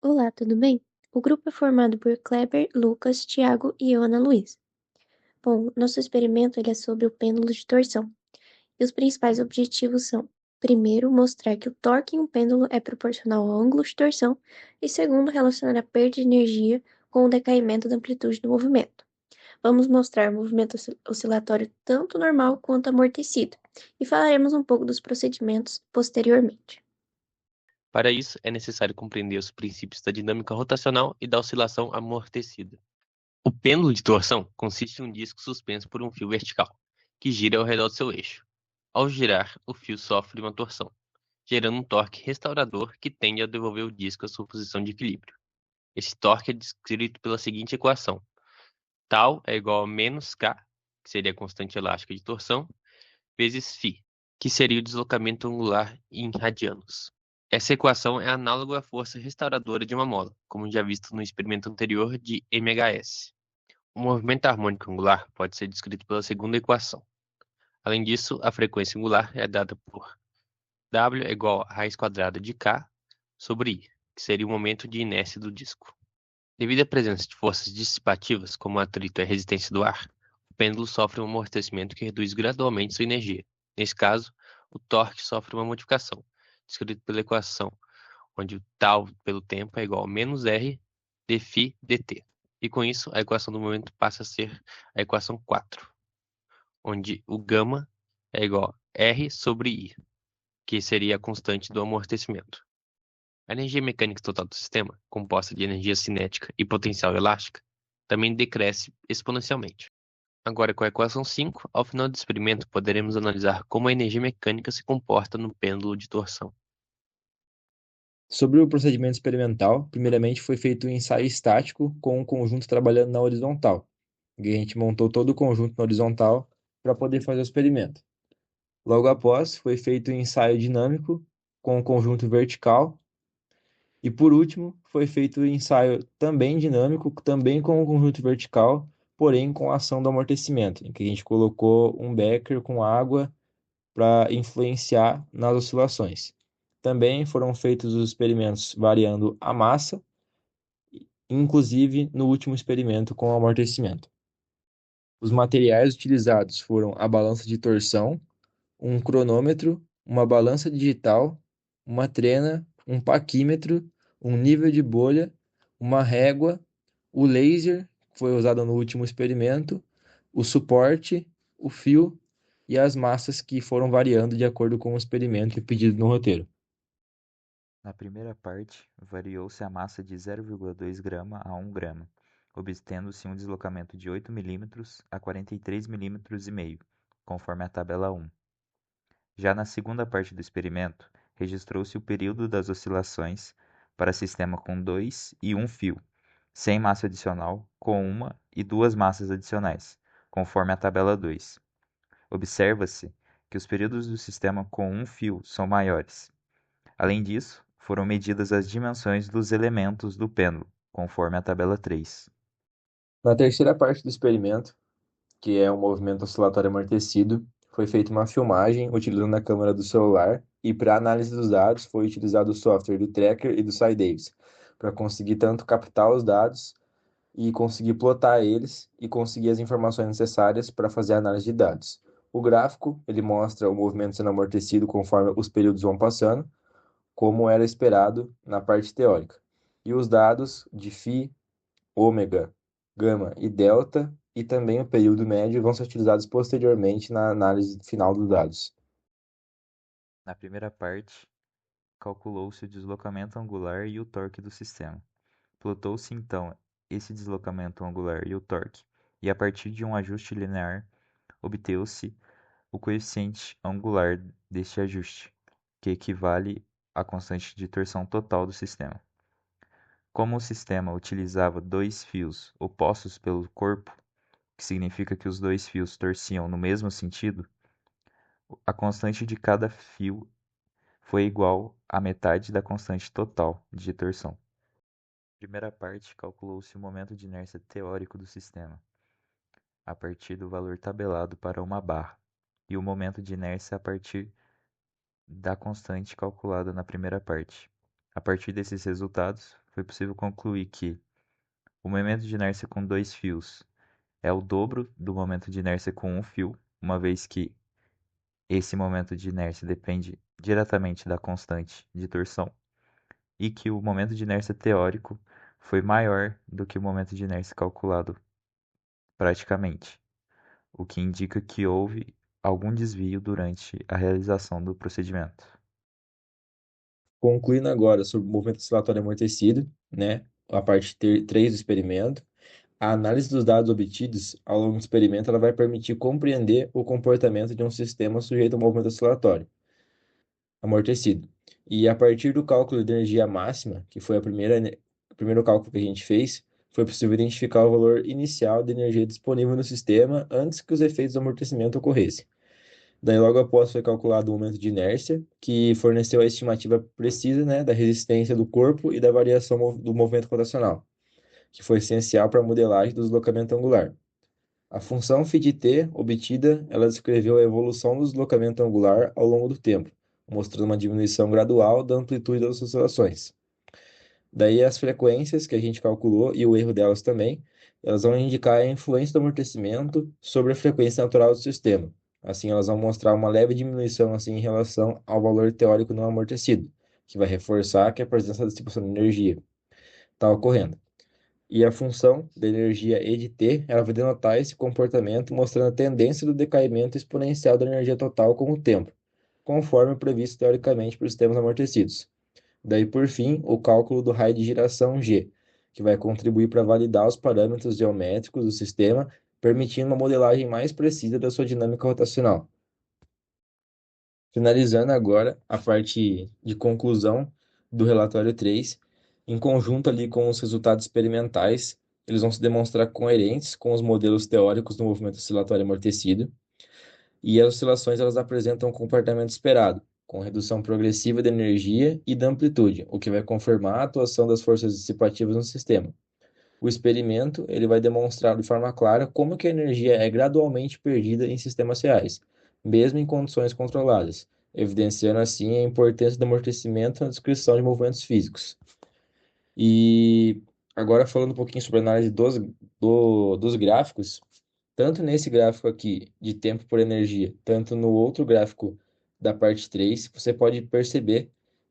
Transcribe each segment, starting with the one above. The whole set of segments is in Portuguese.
Olá, tudo bem? O grupo é formado por Kleber, Lucas, Thiago e eu, Ana Luísa. Bom, nosso experimento ele é sobre o pêndulo de torção. E os principais objetivos são: primeiro, mostrar que o torque em um pêndulo é proporcional ao ângulo de torção, e segundo, relacionar a perda de energia com o decaimento da amplitude do movimento. Vamos mostrar o movimento oscilatório tanto normal quanto amortecido, e falaremos um pouco dos procedimentos posteriormente. Para isso, é necessário compreender os princípios da dinâmica rotacional e da oscilação amortecida. O pêndulo de torção consiste em um disco suspenso por um fio vertical, que gira ao redor do seu eixo. Ao girar, o fio sofre uma torção, gerando um torque restaurador que tende a devolver o disco à sua posição de equilíbrio. Esse torque é descrito pela seguinte equação: τ é igual a menos K, que seria a constante elástica de torção, vezes φ, que seria o deslocamento angular em radianos. Essa equação é análoga à força restauradora de uma mola, como já visto no experimento anterior de MHS. O movimento harmônico angular pode ser descrito pela segunda equação. Além disso, a frequência angular é dada por W é igual a raiz quadrada de K sobre I, que seria o momento de inércia do disco. Devido à presença de forças dissipativas, como o atrito e a resistência do ar, o pêndulo sofre um amortecimento que reduz gradualmente sua energia. Nesse caso, o torque sofre uma modificação, descrito pela equação, onde o tal pelo tempo é igual a menos R dφ dt. E com isso, a equação do momento passa a ser a equação 4, onde o gama é igual a R sobre I, que seria a constante do amortecimento. A energia mecânica total do sistema, composta de energia cinética e potencial elástica, também decresce exponencialmente. Agora, com a equação 5, ao final do experimento, poderemos analisar como a energia mecânica se comporta no pêndulo de torção. Sobre o procedimento experimental, primeiramente foi feito um ensaio estático com o conjunto trabalhando na horizontal. E a gente montou todo o conjunto na horizontal para poder fazer o experimento. Logo após, foi feito um ensaio dinâmico com o conjunto vertical. E por último, foi feito o ensaio também dinâmico, também com o conjunto vertical, porém com a ação do amortecimento, em que a gente colocou um becker com água para influenciar nas oscilações. Também foram feitos os experimentos variando a massa, inclusive no último experimento com o amortecimento. Os materiais utilizados foram a balança de torção, um cronômetro, uma balança digital, uma trena, um paquímetro, um nível de bolha, uma régua, o laser, que foi usado no último experimento, o suporte, o fio e as massas que foram variando de acordo com o experimento e pedido no roteiro. Na primeira parte, variou-se a massa de 0,2 grama a 1 grama, obtendo-se um deslocamento de 8 mm a 43 mm e meio, conforme a tabela 1. Já na segunda parte do experimento, registrou-se o período das oscilações para sistema com 2 e 1 fio, sem massa adicional, com uma e duas massas adicionais, conforme a tabela 2. Observa-se que os períodos do sistema com um fio são maiores. Além disso, foram medidas as dimensões dos elementos do pêndulo, conforme a tabela 3. Na terceira parte do experimento, que é um movimento oscilatório amortecido, foi feita uma filmagem utilizando a câmera do celular e para análise dos dados foi utilizado o software do Tracker e do SciDavis para conseguir tanto captar os dados e conseguir plotar eles e conseguir as informações necessárias para fazer a análise de dados. O gráfico, ele mostra o movimento sendo amortecido conforme os períodos vão passando, como era esperado na parte teórica. E os dados de φ, ômega, gama e delta, e também o período médio vão ser utilizados posteriormente na análise final dos dados. Na primeira parte, calculou-se o deslocamento angular e o torque do sistema. Plotou-se então esse deslocamento angular e o torque, e a partir de um ajuste linear, obteve-se o coeficiente angular deste ajuste, que equivale à constante de torção total do sistema. Como o sistema utilizava dois fios opostos pelo corpo, que significa que os dois fios torciam no mesmo sentido, a constante de cada fio foi igual à metade da constante total de torção. Na primeira parte, calculou-se o momento de inércia teórico do sistema, a partir do valor tabelado para uma barra, e o momento de inércia a partir da constante calculada na primeira parte. A partir desses resultados, foi possível concluir que o momento de inércia com 2 fios é o dobro do momento de inércia com um fio, uma vez que esse momento de inércia depende diretamente da constante de torção, e que o momento de inércia teórico foi maior do que o momento de inércia calculado praticamente, o que indica que houve algum desvio durante a realização do procedimento. Concluindo agora sobre o movimento oscilatório amortecido, né, a parte 3 do experimento, a análise dos dados obtidos ao longo do experimento ela vai permitir compreender o comportamento de um sistema sujeito ao movimento oscilatório amortecido. E a partir do cálculo de energia máxima, que foi o primeiro cálculo que a gente fez, foi possível identificar o valor inicial de energia disponível no sistema antes que os efeitos do amortecimento ocorressem. Daí, logo após, foi calculado o momento de inércia, que forneceu a estimativa precisa, né, da resistência do corpo e da variação do movimento rotacional, que foi essencial para a modelagem do deslocamento angular. A função φt obtida, ela descreveu a evolução do deslocamento angular ao longo do tempo, mostrando uma diminuição gradual da amplitude das oscilações. Daí as frequências que a gente calculou e o erro delas também, elas vão indicar a influência do amortecimento sobre a frequência natural do sistema. Assim, elas vão mostrar uma leve diminuição assim em relação ao valor teórico não amortecido, que vai reforçar que a presença da distribuição de energia está ocorrendo. E a função da energia E de T, ela vai denotar esse comportamento, mostrando a tendência do decaimento exponencial da energia total com o tempo, conforme previsto teoricamente por sistemas amortecidos. Daí, por fim, o cálculo do raio de giração G, que vai contribuir para validar os parâmetros geométricos do sistema, permitindo uma modelagem mais precisa da sua dinâmica rotacional. Finalizando agora a parte de conclusão do relatório 3, em conjunto ali com os resultados experimentais, eles vão se demonstrar coerentes com os modelos teóricos do movimento oscilatório amortecido, e as oscilações elas apresentam um comportamento esperado, com redução progressiva da energia e da amplitude, o que vai confirmar a atuação das forças dissipativas no sistema. O experimento ele vai demonstrar de forma clara como que a energia é gradualmente perdida em sistemas reais, mesmo em condições controladas, evidenciando assim a importância do amortecimento na descrição de movimentos físicos. E agora falando um pouquinho sobre a análise dos gráficos, tanto nesse gráfico aqui de tempo por energia, tanto no outro gráfico da parte 3, você pode perceber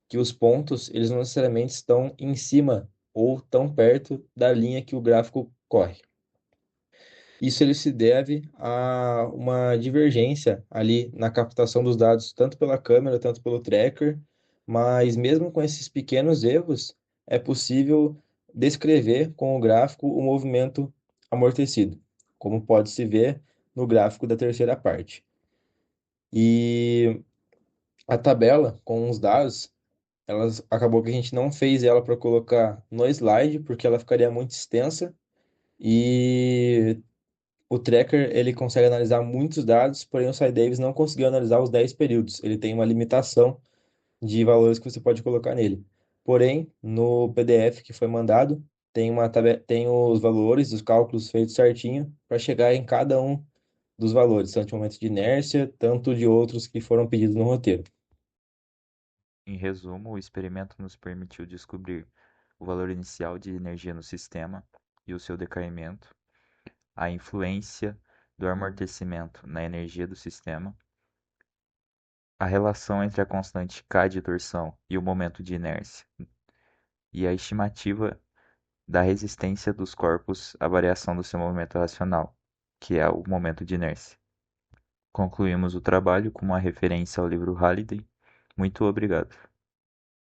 que os pontos, eles não necessariamente estão em cima ou tão perto da linha que o gráfico corre. Isso ele se deve a uma divergência ali na captação dos dados, tanto pela câmera, tanto pelo tracker, mas mesmo com esses pequenos erros, é possível descrever com o gráfico o movimento amortecido, como pode se ver no gráfico da terceira parte. E a tabela com os dados, acabou que a gente não fez ela para colocar no slide, porque ela ficaria muito extensa, e o tracker ele consegue analisar muitos dados, porém o SciDavis não conseguiu analisar os 10 períodos. Ele tem uma limitação de valores que você pode colocar nele. Porém, no PDF que foi mandado, tem os valores, os cálculos feitos certinho para chegar em cada um dos valores, tanto de momento de inércia, tanto de outros que foram pedidos no roteiro. Em resumo, o experimento nos permitiu descobrir o valor inicial de energia no sistema e o seu decaimento, a influência do amortecimento na energia do sistema, a relação entre a constante K de torção e o momento de inércia, e a estimativa da resistência dos corpos à variação do seu movimento racional, que é o momento de inércia. Concluímos o trabalho com uma referência ao livro Halliday. Muito obrigado.